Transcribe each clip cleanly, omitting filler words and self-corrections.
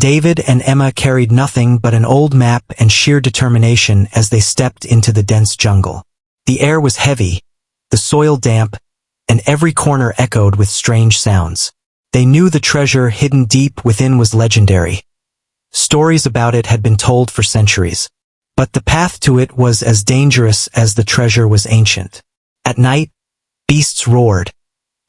David and Emma carried nothing but an old map and sheer determination as they stepped into the dense jungle. The air was heavy, the soil damp, and every corner echoed with strange sounds. They knew the treasure hidden deep within was legendary. Stories about it had been told for centuries. But the path to it was as dangerous as the treasure was ancient. At night, beasts roared,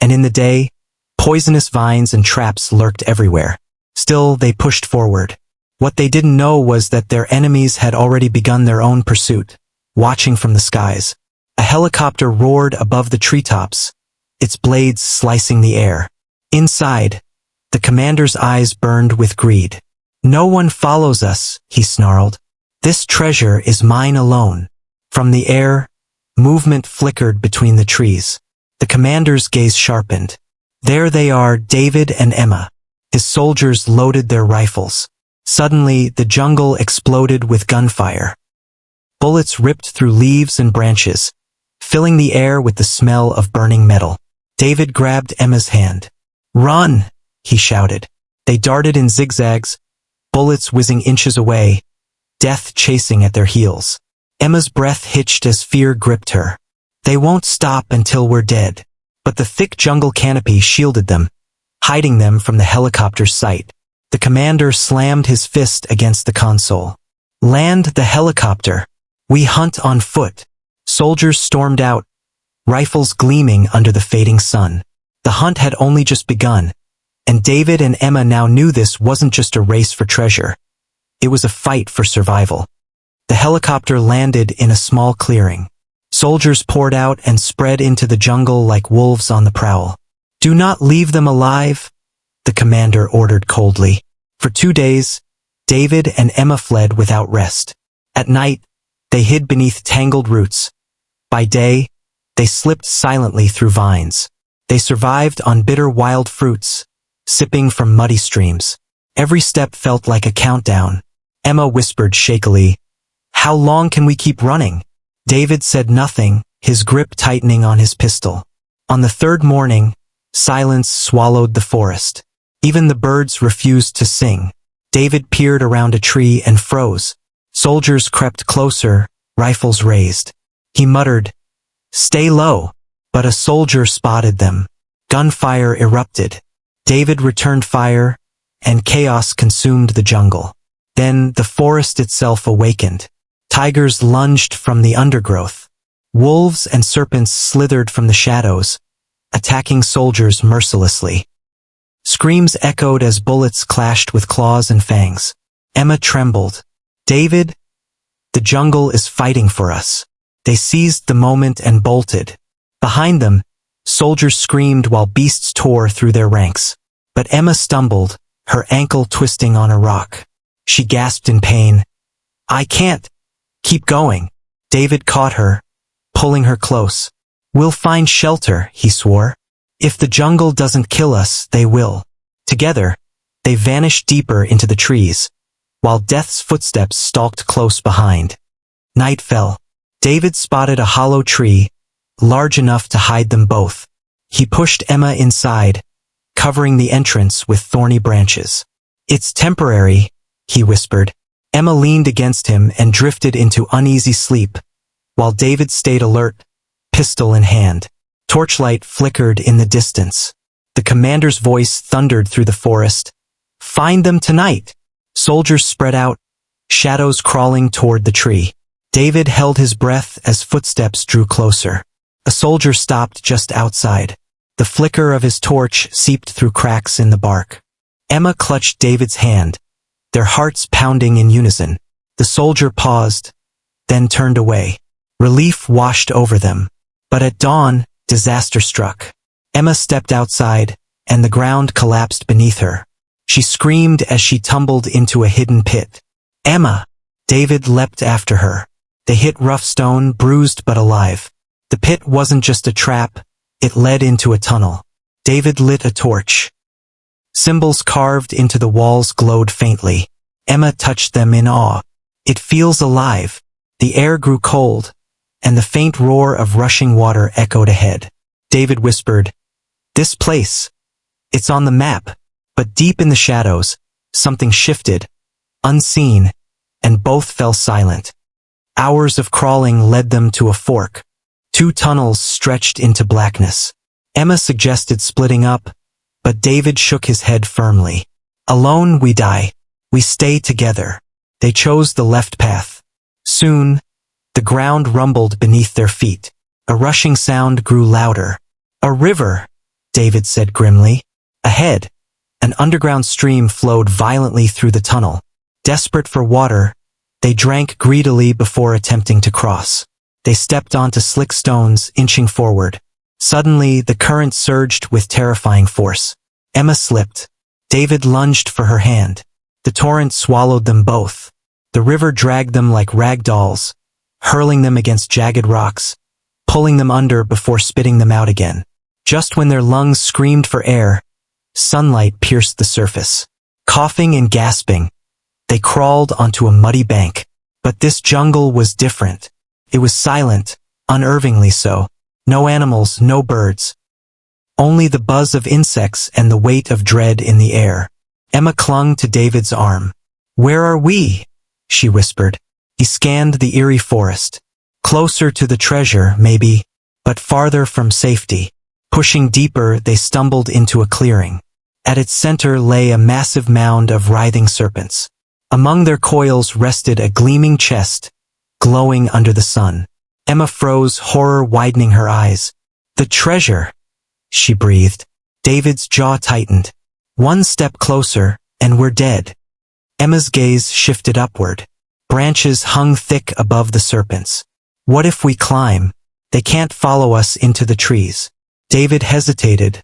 and in the day, poisonous vines and traps lurked everywhere. Still, they pushed forward. What they didn't know was that their enemies had already begun their own pursuit, watching from the skies. A helicopter roared above the treetops, its blades slicing the air. Inside, the commander's eyes burned with greed. "No one follows us," he snarled. "This treasure is mine alone." From the air, movement flickered between the trees. The commander's gaze sharpened. There they are, David and Emma. His soldiers loaded their rifles. Suddenly, the jungle exploded with gunfire. Bullets ripped through leaves and branches, filling the air with the smell of burning metal. David grabbed Emma's hand. "Run!" he shouted. They darted in zigzags, bullets whizzing inches away, death chasing at their heels. Emma's breath hitched as fear gripped her. They won't stop until we're dead. But the thick jungle canopy shielded them, hiding them from the helicopter's sight. The commander slammed his fist against the console. "Land the helicopter. We hunt on foot." Soldiers stormed out, rifles gleaming under the fading sun. The hunt had only just begun, and David and Emma now knew this wasn't just a race for treasure. It was a fight for survival. The helicopter landed in a small clearing. Soldiers poured out and spread into the jungle like wolves on the prowl. "Do not leave them alive," the commander ordered coldly. For 2 days, David and Emma fled without rest. At night, they hid beneath tangled roots. By day, they slipped silently through vines. They survived on bitter wild fruits, sipping from muddy streams. Every step felt like a countdown. Emma whispered shakily, "How long can we keep running?" David said nothing, his grip tightening on his pistol. On the third morning, silence swallowed the forest. Even the birds refused to sing. David peered around a tree and froze. Soldiers crept closer, rifles raised. He muttered, "Stay low," but a soldier spotted them. Gunfire erupted. David returned fire, and chaos consumed the jungle. Then the forest itself awakened. Tigers lunged from the undergrowth. Wolves and serpents slithered from the shadows, attacking soldiers mercilessly. Screams echoed as bullets clashed with claws and fangs. Emma trembled. "David, the jungle is fighting for us." They seized the moment and bolted. Behind them, soldiers screamed while beasts tore through their ranks. But Emma stumbled, her ankle twisting on a rock. She gasped in pain. "I can't. Keep going." David caught her, pulling her close. "We'll find shelter," he swore. "If the jungle doesn't kill us, they will." Together, they vanished deeper into the trees, while death's footsteps stalked close behind. Night fell. David spotted a hollow tree, large enough to hide them both. He pushed Emma inside, covering the entrance with thorny branches. "It's temporary," he whispered. Emma leaned against him and drifted into uneasy sleep, while David stayed alert, pistol in hand. Torchlight flickered in the distance. The commander's voice thundered through the forest. "Find them tonight!" Soldiers spread out, shadows crawling toward the tree. David held his breath as footsteps drew closer. A soldier stopped just outside. The flicker of his torch seeped through cracks in the bark. Emma clutched David's hand, their hearts pounding in unison. The soldier paused, then turned away. Relief washed over them. But at dawn, disaster struck. Emma stepped outside, and the ground collapsed beneath her. She screamed as she tumbled into a hidden pit. "Emma!" David leapt after her. They hit rough stone, bruised but alive. The pit wasn't just a trap, it led into a tunnel. David lit a torch. Symbols carved into the walls glowed faintly. Emma touched them in awe. "It feels alive." The air grew cold, and the faint roar of rushing water echoed ahead. David whispered, "This place. It's on the map." But deep in the shadows, something shifted, unseen, and both fell silent. Hours of crawling led them to a fork. 2 tunnels stretched into blackness. Emma suggested splitting up, but David shook his head firmly. Alone we die. We stay together. They chose the left path. Soon, the ground rumbled beneath their feet. A rushing sound grew louder. A river, David said grimly. Ahead, an underground stream flowed violently through the tunnel. Desperate for water, they drank greedily before attempting to cross. They stepped onto slick stones, inching forward. Suddenly, the current surged with terrifying force. Emma slipped. David lunged for her hand. The torrent swallowed them both. The river dragged them like rag dolls, hurling them against jagged rocks, pulling them under before spitting them out again. Just when their lungs screamed for air, sunlight pierced the surface. Coughing and gasping, they crawled onto a muddy bank. But this jungle was different. It was silent, unnervingly so. No animals, no birds. Only the buzz of insects and the weight of dread in the air. Emma clung to David's arm. "Where are we?" she whispered. He scanned the eerie forest. Closer to the treasure, maybe, but farther from safety. Pushing deeper, they stumbled into a clearing. At its center lay a massive mound of writhing serpents. Among their coils rested a gleaming chest, glowing under the sun. Emma froze, horror widening her eyes. "The treasure," she breathed. David's jaw tightened. "One step closer, and we're dead." Emma's gaze shifted upward. Branches hung thick above the serpents. "What if we climb? They can't follow us into the trees." David hesitated,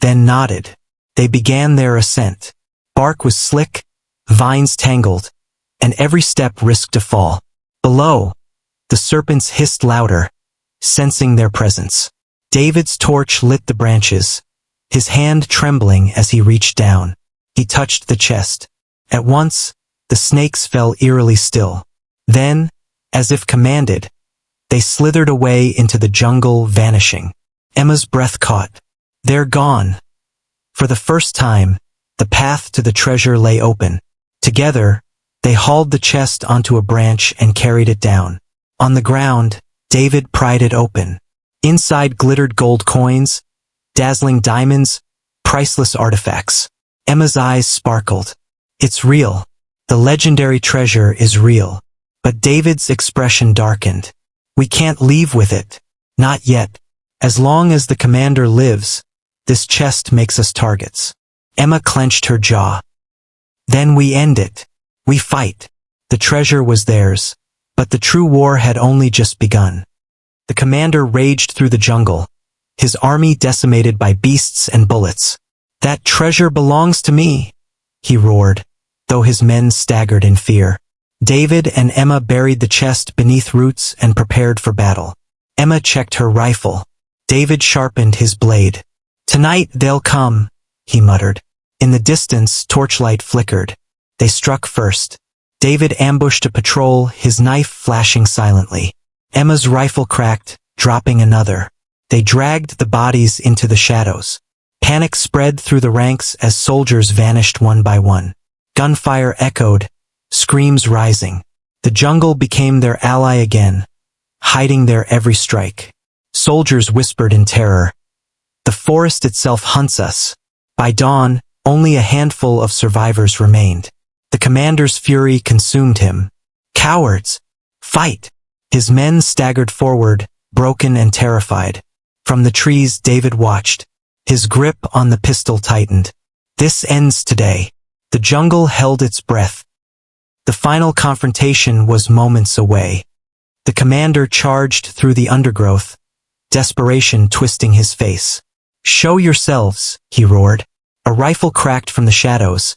then nodded. They began their ascent. Bark was slick, vines tangled, and every step risked a fall. Below, the serpents hissed louder, sensing their presence. David's torch lit the branches, his hand trembling as he reached down. He touched the chest. At once, the snakes fell eerily still. Then, as if commanded, they slithered away into the jungle, vanishing. Emma's breath caught. "They're gone." For the first time, the path to the treasure lay open. Together, they hauled the chest onto a branch and carried it down. On the ground, David pried it open. Inside glittered gold coins, dazzling diamonds, priceless artifacts. Emma's eyes sparkled. "It's real. The legendary treasure is real." But David's expression darkened. "We can't leave with it. Not yet. As long as the commander lives, this chest makes us targets." Emma clenched her jaw. "Then we end it. We fight." The treasure was theirs, but the true war had only just begun. The commander raged through the jungle, his army decimated by beasts and bullets. "That treasure belongs to me," he roared, though his men staggered in fear. David and Emma buried the chest beneath roots and prepared for battle. Emma checked her rifle. David sharpened his blade. "Tonight they'll come," he muttered. In the distance, torchlight flickered. They struck first. David ambushed a patrol, his knife flashing silently. Emma's rifle cracked, dropping another. They dragged the bodies into the shadows. Panic spread through the ranks as soldiers vanished one by one. Gunfire echoed, screams rising. The jungle became their ally again, hiding their every strike. Soldiers whispered in terror. "The forest itself hunts us." By dawn, only a handful of survivors remained. The commander's fury consumed him. "Cowards! Fight!" His men staggered forward, broken and terrified. From the trees David watched. His grip on the pistol tightened. "This ends today." The jungle held its breath. The final confrontation was moments away. The commander charged through the undergrowth, desperation twisting his face. "Show yourselves," he roared. A rifle cracked from the shadows.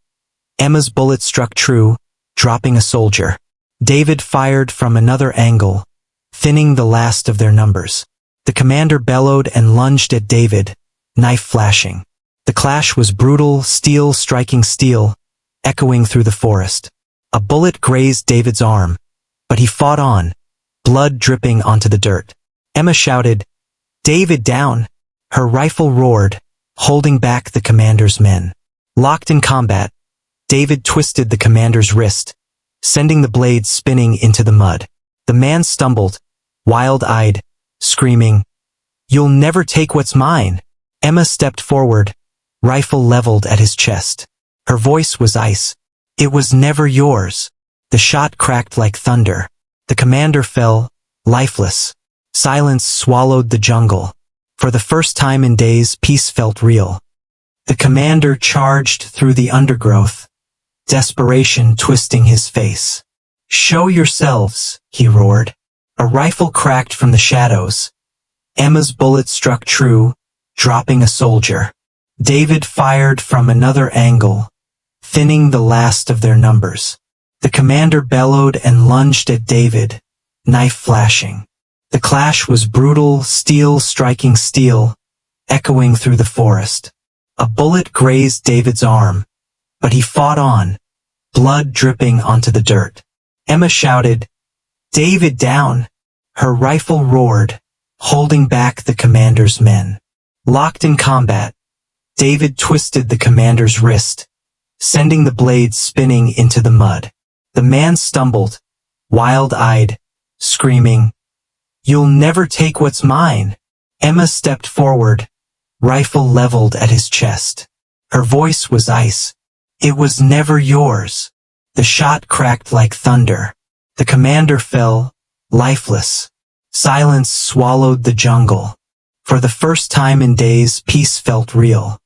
Emma's bullet struck true, dropping a soldier. David fired from another angle, thinning the last of their numbers. The commander bellowed and lunged at David, knife flashing. The clash was brutal, steel striking steel, echoing through the forest. A bullet grazed David's arm, but he fought on, blood dripping onto the dirt. Emma shouted, "David down!" Her rifle roared, holding back the commander's men. Locked in combat, David twisted the commander's wrist, sending the blade spinning into the mud. The man stumbled, wild-eyed, screaming, "You'll never take what's mine!" Emma stepped forward, rifle leveled at his chest. Her voice was ice. "It was never yours." The shot cracked like thunder. The commander fell, lifeless. Silence swallowed the jungle. For the first time in days, peace felt real. The commander charged through the undergrowth, desperation twisting his face. "Show yourselves," he roared. A rifle cracked from the shadows. Emma's bullet struck true, dropping a soldier. David fired from another angle, thinning the last of their numbers. The commander bellowed and lunged at David, knife flashing. The clash was brutal, steel striking steel, echoing through the forest. A bullet grazed David's arm, but he fought on, blood dripping onto the dirt. Emma shouted, "David down!" Her rifle roared, holding back the commander's men. Locked in combat, David twisted the commander's wrist, sending the blade spinning into the mud. The man stumbled, wild-eyed, screaming, "You'll never take what's mine!" Emma stepped forward, rifle leveled at his chest. Her voice was ice. "It was never yours." The shot cracked like thunder. The commander fell, lifeless. Silence swallowed the jungle. For the first time in days, peace felt real.